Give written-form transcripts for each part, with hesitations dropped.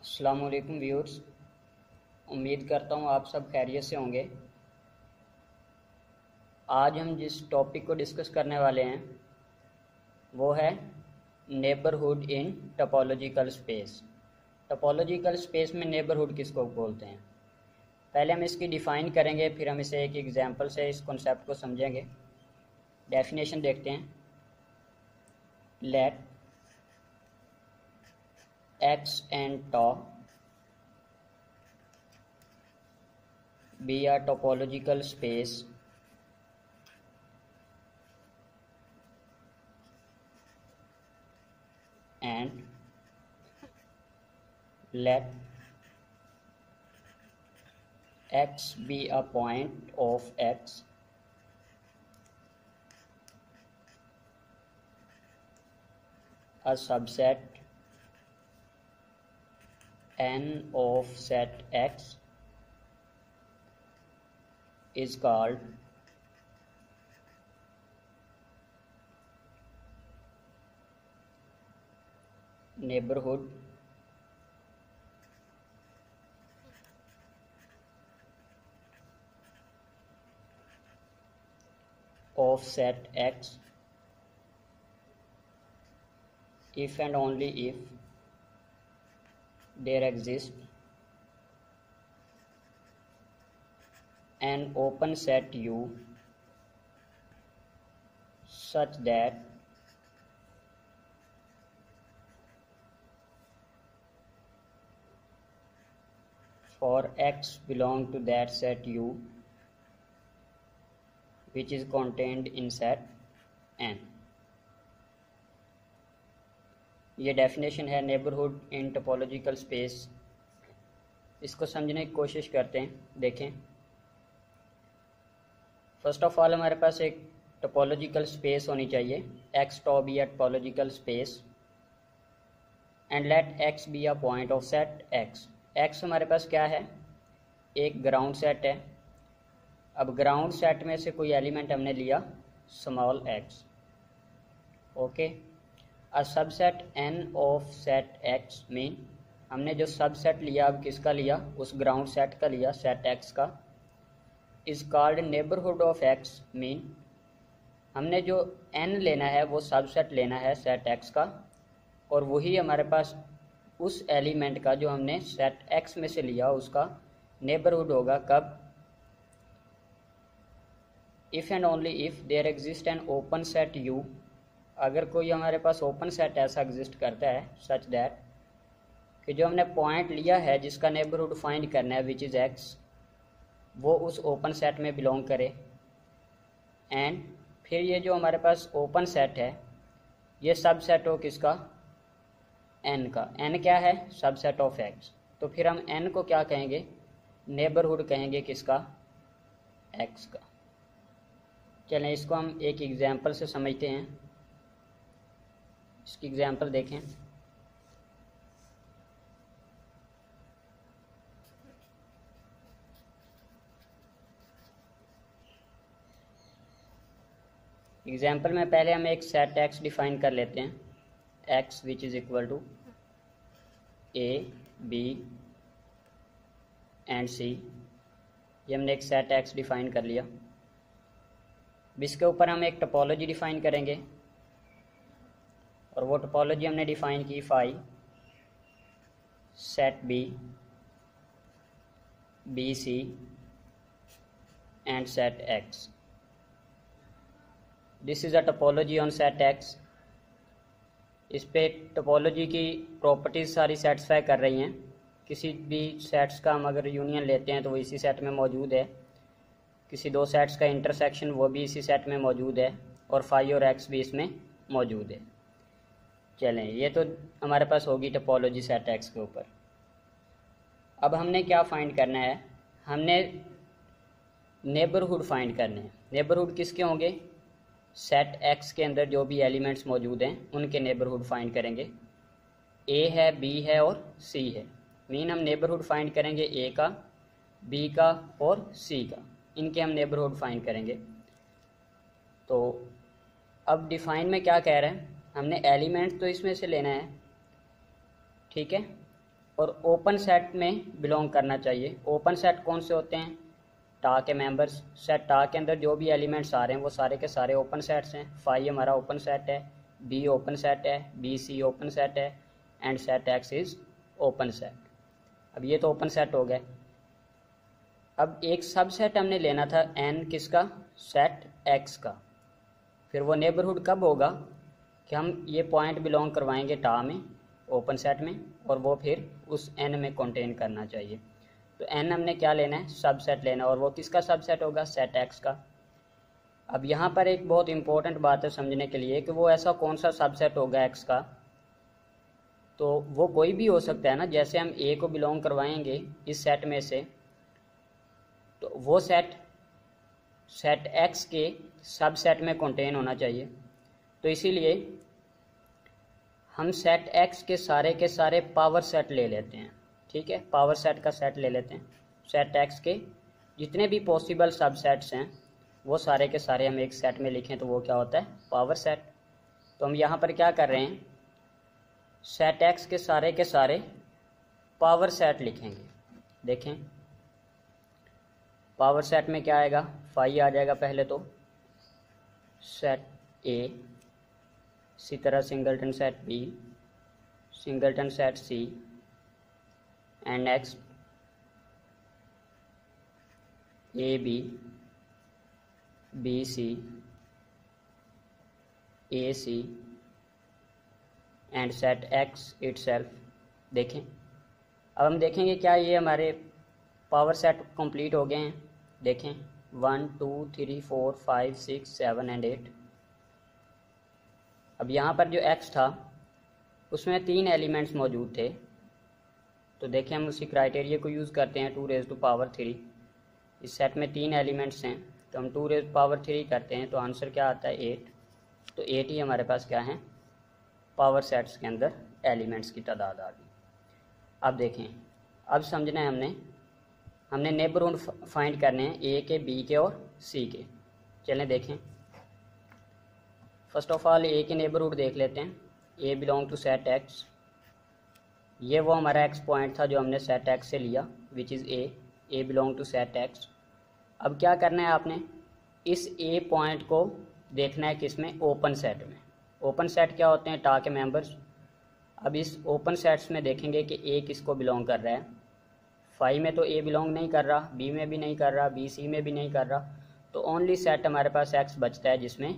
अस्सलाम वालेकुम व्यूअर्स। उम्मीद करता हूँ आप सब खैरियत से होंगे। आज हम जिस टॉपिक को डिस्कस करने वाले हैं वो है नेबरहुड इन टोपोलॉजिकल स्पेस। टोपोलॉजिकल स्पेस में नेबरहुड किसको बोलते हैं, पहले हम इसकी डिफ़ाइन करेंगे, फिर हम इसे एक एग्जांपल से इस कॉन्सेप्ट को समझेंगे। डेफिनेशन देखते हैं। Let x and tau be a topological space and let x be a point of x a subset n of set x is called neighborhood of set x if and only if there exists an open set U such that for x belong to that set U which is contained in set n। ये definition है neighbourhood इन topological space. इसको समझने की कोशिश करते हैं। देखें, first of all हमारे पास एक टोपोलॉजिकल स्पेस होनी चाहिए। X tau be a topological space and let x be a point of set X. X हमारे पास क्या है, एक ग्राउंड सेट है। अब ग्राउंड सेट में से कोई एलिमेंट हमने लिया small x, okay. A subset N of set X mean हमने जो सबसेट लिया, अब किसका लिया, उस ग्राउंड सेट का लिया, सेट एक्स का। Is called neighbourhood of x mean हमने जो एन लेना है वो सबसेट लेना है सेट एक्स का, और वही हमारे पास उस एलिमेंट का जो हमने सेट एक्स में से लिया उसका नेबरहुड होगा। कब, if and only if there exist an open set U, अगर कोई हमारे पास ओपन सेट ऐसा एग्जिस्ट करता है सच दैट कि जो हमने पॉइंट लिया है जिसका नेबरहुड फाइंड करना है विच इज़ एक्स, वो उस ओपन सेट में बिलोंग करे। एंड फिर ये जो हमारे पास ओपन सेट है ये सब सेट हो किसका, एन का। एन क्या है, सब सेट ऑफ एक्स। तो फिर हम एन को क्या कहेंगे, नेबरहुड कहेंगे किसका, एक्स का। चलें इसको हम एक एग्जांपल से समझते हैं। इसकी एग्जांपल देखें। एग्जाम्पल में पहले हम एक सेट एक्स डिफाइन कर लेते हैं। X which is equal to a b and c. ये हमने एक सेट एक्स डिफाइन कर लिया। इसके ऊपर हम एक टोपोलॉजी डिफाइन करेंगे, और वो टोपोलॉजी हमने डिफाइन की phi set B B C and set X. This is a topology on set X. इस पे टोपोलॉजी की प्रॉपर्टीज़ सारी सेटिस्फाई कर रही हैं। किसी भी सेट्स का हम अगर यूनियन लेते हैं तो वो इसी सेट में मौजूद है। किसी दो सेट्स का इंटरसेक्शन वो भी इसी सेट में मौजूद है, और फाई और एक्स भी इसमें मौजूद है। चलें, ये तो हमारे पास होगी टोपोलॉजी सेट एक्स के ऊपर। अब हमने क्या फाइंड करना है, हमने नेबरहुड फाइंड करने हैं। नेबरहुड किसके होंगे, सेट एक्स के अंदर जो भी एलिमेंट्स मौजूद हैं उनके नेबरहुड फाइंड करेंगे। ए है, बी है और सी है। मीन हम नेबरहुड फाइंड करेंगे ए का, बी का और सी का। इनके हम नेबरहुड फाइंड करेंगे। तो अब डिफाइन में क्या कह रहे हैं, हमने एलिमेंट तो इसमें से लेना है, ठीक है, और ओपन सेट में बिलोंग करना चाहिए। ओपन सेट कौन से होते हैं? टा के मेंबर्स। सेट टा के अंदर जो भी एलिमेंट्स आ रहे हैं वो सारे के सारे ओपन सेट्स हैं। फाई हमारा ओपन सेट है, बी ओपन सेट है, बी सी ओपन सेट है, and set x is open set. अब ये तो ओपन सेट हो गए। अब एक सबसेट हमने लेना था एन किसका? सेट एक्स का। फिर वो नेबरहुड कब होगा कि हम ये पॉइंट बिलोंग करवाएंगे टा में, ओपन सेट में, और वो फिर उस एन में कंटेन करना चाहिए। तो एन हमने क्या लेना है? सबसेट लेना, और वो किसका सबसेट होगा? सेट एक्स का। अब यहाँ पर एक बहुत इंपॉर्टेंट बात है समझने के लिए कि वो ऐसा कौन सा सबसेट होगा एक्स का। तो वो कोई भी हो सकता है ना, जैसे हम ए को बिलोंग करवाएंगे इस सेट में से, तो वो सेट एक्स के सबसेट में कंटेन होना चाहिए। तो इसीलिए हम सेट एक्स के सारे पावर सेट ले लेते हैं। ठीक है, पावर सेट का सेट ले लेते हैं। सेट एक्स के जितने भी पॉसिबल सबसेट्स हैं वो सारे के सारे हम एक सेट में लिखें तो वो क्या होता है? Power set. तो हम यहाँ पर क्या कर रहे हैं? सेट एक्स के सारे पावर सेट लिखेंगे। देखें पावर सेट में क्या आएगा? फाई आ जाएगा पहले तो, सेट ए, इसी तरह singleton set B, singleton set C, and next A B, B C, A C, and set X itself. देखें अब हम देखेंगे क्या ये हमारे पावर सेट कंप्लीट हो गए हैं। देखें 1 2 3 4 5 6 7 एंड 8। अब यहाँ पर जो x था उसमें 3 एलिमेंट्स मौजूद थे। तो देखें हम उसी क्राइटेरिया को यूज़ करते हैं 2 रेज़ टू पावर 3। इस सेट में 3 एलिमेंट्स हैं तो हम 2 रेज़ टू पावर 3 करते हैं तो आंसर क्या आता है? 8। तो 8 ही हमारे पास क्या है? पावर सेट्स के अंदर एलिमेंट्स की तादाद आ गई। अब देखें, अब समझना है हमने नेबरहुड फाइंड करने हैं ए के, बी के और सी के। चलें देखें। फर्स्ट ऑफ ऑल ए के नेबरहुड देख लेते हैं। ए बिलोंग टू सेट एक्स। ये वो हमारा एक्स पॉइंट था जो हमने सेट एक्स से लिया, which is A. A belong to set X. अब क्या करना है आपने? इस ए पॉइंट को देखना है किस में? ओपन सेट में। ओपन सेट क्या होते हैं? टा के मेंबर्स। अब इस ओपन सेट्स में देखेंगे कि ए किसको बिलोंग कर रहा है। फाई में तो ए बिलोंग नहीं कर रहा, बी में भी नहीं कर रहा, बी सी में भी नहीं कर रहा, तो ओनली सेट हमारे पास एक्स बचता है जिसमें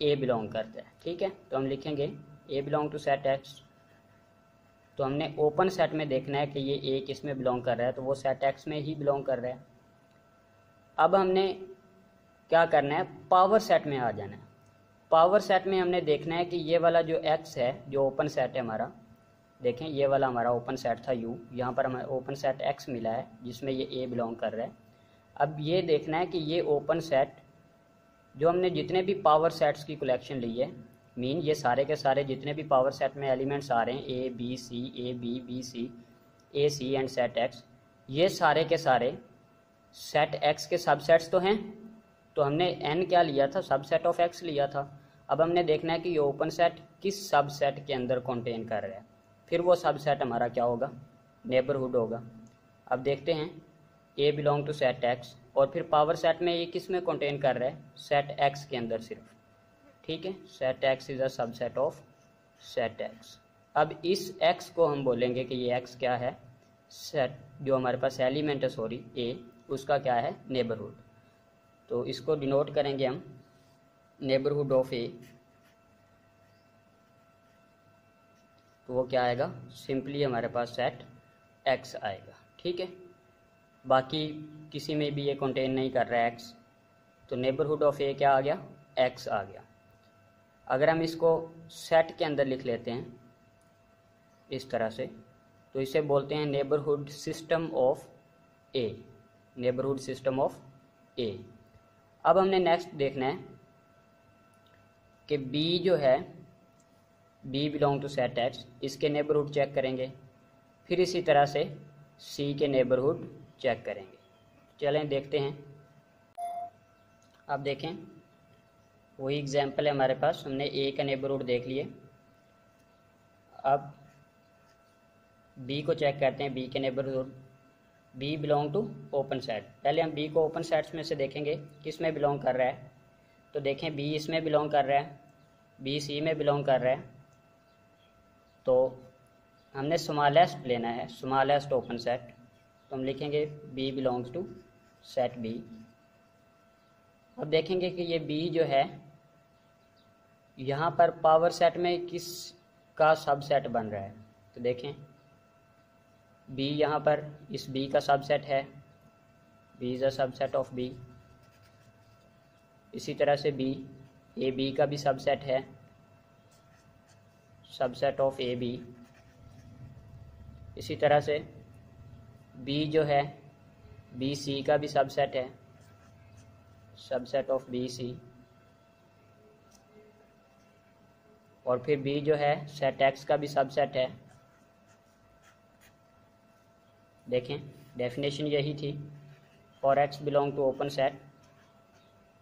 ए बिलोंग करता है। ठीक है, तो हम लिखेंगे ए बिलोंग टू सेट एक्स। तो हमने ओपन सेट में देखना है कि ये ए किस में बिलोंग कर रहा है, तो वो सेट एक्स में ही बिलोंग कर रहा है। अब हमने क्या करना है? पावर सेट में आ जाना है। पावर सेट में हमने देखना है कि ये वाला जो एक्स है, जो ओपन सेट है हमारा, देखें ये वाला हमारा ओपन सेट था यू, यहाँ पर हमें ओपन सेट एक्स मिला है जिसमें ये ए बिलोंग कर रहा है। अब ये देखना है कि ये ओपन सेट जो हमने जितने भी पावर सेट्स की कलेक्शन ली है, मीन ये सारे के सारे जितने भी पावर सेट में एलिमेंट्स आ रहे हैं A B C, A B B C, A C and set X, ये सारे के सारे सेट एक्स के सबसेट्स तो हैं। तो हमने एन क्या लिया था? सबसेट ऑफ एक्स लिया था। अब हमने देखना है कि ये ओपन सेट किस सबसेट के अंदर कंटेन कर रहा है, फिर वो सबसेट हमारा क्या होगा? नेबरहुड होगा। अब देखते हैं ए बिलोंग टू सेट एक्स, और फिर पावर सेट में ये किस में कंटेन कर रहा है? सेट एक्स के अंदर सिर्फ। ठीक है, set x is a subset of set X. अब इस एक्स को हम बोलेंगे कि ये एक्स क्या है? सेट जो हमारे पास एलिमेंट है, सॉरी ए, उसका क्या है? नेबरहुड। तो इसको डिनोट करेंगे हम नेबरहुड ऑफ ए। तो वो क्या आएगा? सिंपली हमारे पास सेट एक्स आएगा। ठीक है, बाकी किसी में भी ये कंटेन नहीं कर रहा है एक्स, तो नेबरहुड ऑफ ए क्या आ गया? एक्स आ गया। अगर हम इसको सेट के अंदर लिख लेते हैं इस तरह से, तो इसे बोलते हैं neighbourhood system of a. Neighbourhood system of a. अब हमने नेक्स्ट देखना है कि बी जो है, b belong to set x, इसके नेबरहुड चेक करेंगे। फिर इसी तरह से सी के नेबरहुड चेक करेंगे। चलें देखते हैं। अब देखें वही एग्जाम्पल है हमारे पास, हमने ए का नेबरहुड देख लिए। अब बी को चेक करते हैं, बी के neighbourhood. B belong to open set. पहले हम बी को ओपन सेट्स में से देखेंगे किस में बिलोंग कर रहा है। तो देखें बी इसमें बिलोंग कर रहा है, बी सी में बिलोंग कर रहा है। तो हमने स्मॉलेस्ट लेना है, स्मॉलेस्ट ओपन सेट। तो हम लिखेंगे B belongs to set B. अब देखेंगे कि ये बी जो है यहाँ पर पावर सेट में किस का सबसेट बन रहा है। तो देखें बी यहाँ पर इस बी का सबसेट है, B is a subset of B. इसी तरह से बी ए बी का भी सबसेट है, सबसेट ऑफ ए बी। इसी तरह से बी जो है बी सी का भी सबसेट है, सबसेट ऑफ बी सी। और फिर बी जो है सेट एक्स का भी सबसेट है। देखें डेफिनेशन यही थी, for x belong to open set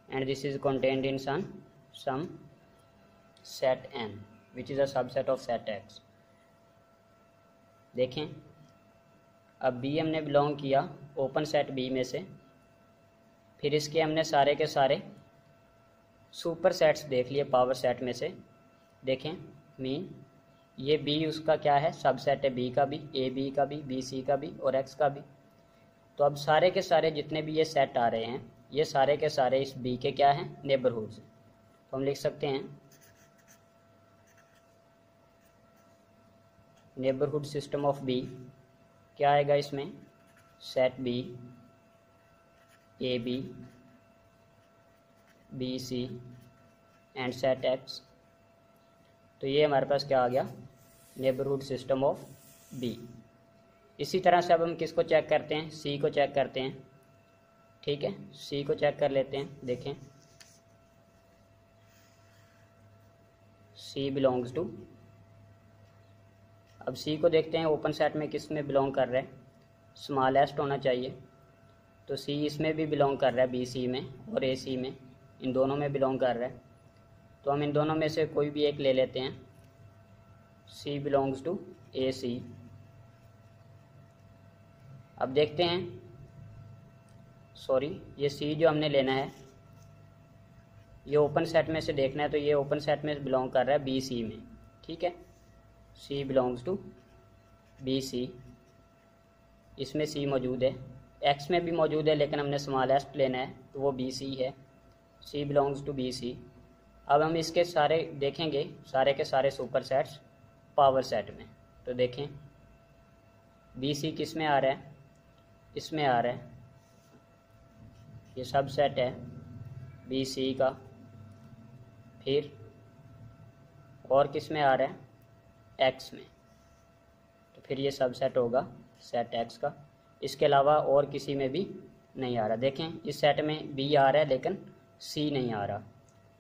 and this is contained in some set N which is a subset of set X. देखें अब बी हमने बिलोंग किया ओपन सेट बी में से, फिर इसके हमने सारे के सारे सुपर सेट्स देख लिए पावर सेट में से। देखें मीन ये बी उसका क्या है, सबसेट है बी का भी, ए बी का भी, बी सी का भी और एक्स का भी। तो अब सारे के सारे जितने भी ये सेट आ रहे हैं ये सारे के सारे इस बी के क्या हैं, नेबरहुड्स। तो हम लिख सकते हैं नेबरहुड सिस्टम ऑफ बी क्या आएगा इसमें, set B, A B, B C and set X. तो ये हमारे पास क्या आ गया, नेबरहुड सिस्टम ऑफ बी। इसी तरह से अब हम किसको चेक करते हैं, सी को चेक करते हैं। ठीक है, सी को चेक कर लेते हैं। देखें सी बिलोंग्स टू, अब सी को देखते हैं ओपन सेट में किस में बिलोंग कर रहा है, स्मॉलेस्ट होना चाहिए। तो सी इसमें भी बिलोंग कर रहा है, बी सी में और ए सी में, इन दोनों में बिलोंग कर रहा है। तो हम इन दोनों में से कोई भी एक ले लेते हैं, सी बिलोंग्स टू ए सी। अब देखते हैं, सॉरी ये सी जो हमने लेना है ये ओपन सेट में से देखना है। तो ये ओपन सेट में बिलोंग कर रहा है बी सी में। ठीक है, सी बिलोंग्स टू बी सी, इसमें सी मौजूद है, एक्स में भी मौजूद है लेकिन हमने स्मॉलेस्ट लेना है तो वो बी सी है। सी बिलोंग्स टू बी सी। अब हम इसके सारे देखेंगे, सारे के सारे सुपर सेट्स पावर सेट में। तो देखें बी सी किस में आ रहा है, इसमें आ रहा है, ये सब सेट है बी सी का। फिर और किस में आ रहा है, एक्स में। तो फिर ये सब सेट होगा सेट एक्स का। इसके अलावा और किसी में भी नहीं आ रहा। देखें इस सेट में बी आ रहा है लेकिन सी नहीं आ रहा।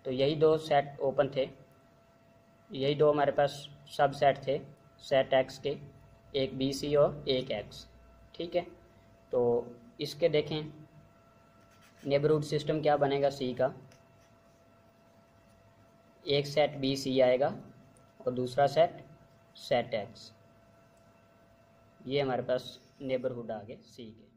तो यही दो सेट ओपन थे, यही दो हमारे पास सब सेट थे सेट एक्स के, एक बी सी और एक एक्स। ठीक है, तो इसके देखें नेबरहुड सिस्टम क्या बनेगा सी का, एक सेट बी सी आएगा और दूसरा सेट सेट एक्स। ये हमारे पास नेबरहुड आ गए सी के।